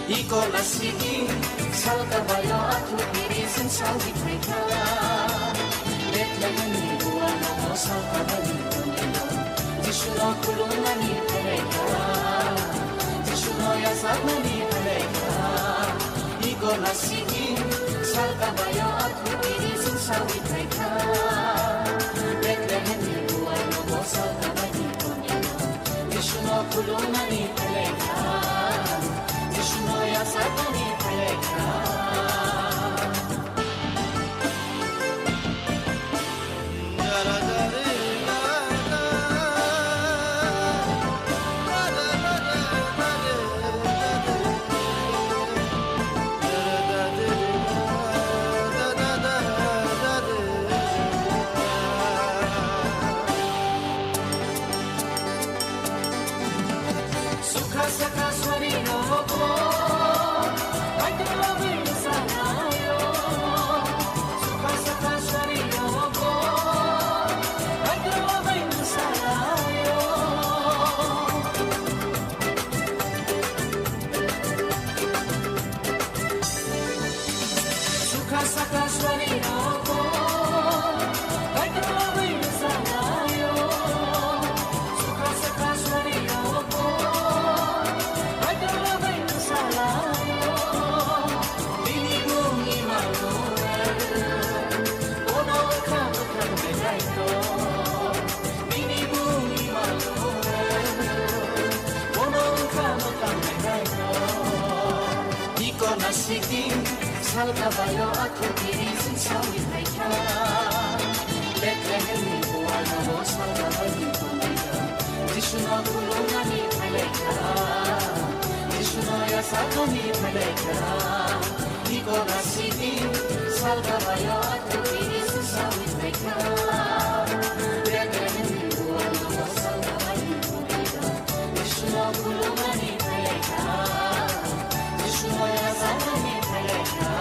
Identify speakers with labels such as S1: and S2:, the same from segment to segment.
S1: 이꼴라시기 살까봐요 아투끼리 승차기니까 베틀레헴이 구하나도 살까봐니 보내요 지슈너 굴루나니 보내까 지슈너야 사나니 보내까 이꼴라시기 살까봐요 아투끼리 승차기니까 베틀레헴이 구하나도 살까봐니 보내요 지슈너 굴루나니 보내까 Shnoya Satani Preka Sukha Sakha Swarino 살까봐요 아토끼리 승차위 발견 베틀레헴이 보아나고 살까봐니 보내요 지슈너 굴루나니 발레카 지슈너야 사토니 발레카 이거라시기 살까봐요 아토끼리 승차위 발견 베틀레헴이 보아나고 살까봐니 보내요 지슈너 굴루나니 발레카 지슈너야 사토니 발레카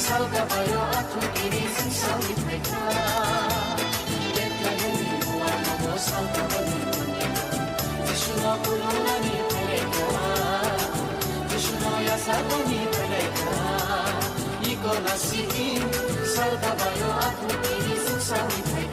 S1: 살까봐요 아토끼리 승차위 발견 베틀레헴이 구하나도 살까봐니 보내요 지슈너 굴루나니 발레카 지슈너야 사토니 발레카 이거라시기 살까봐요 아토끼리 승차위 발견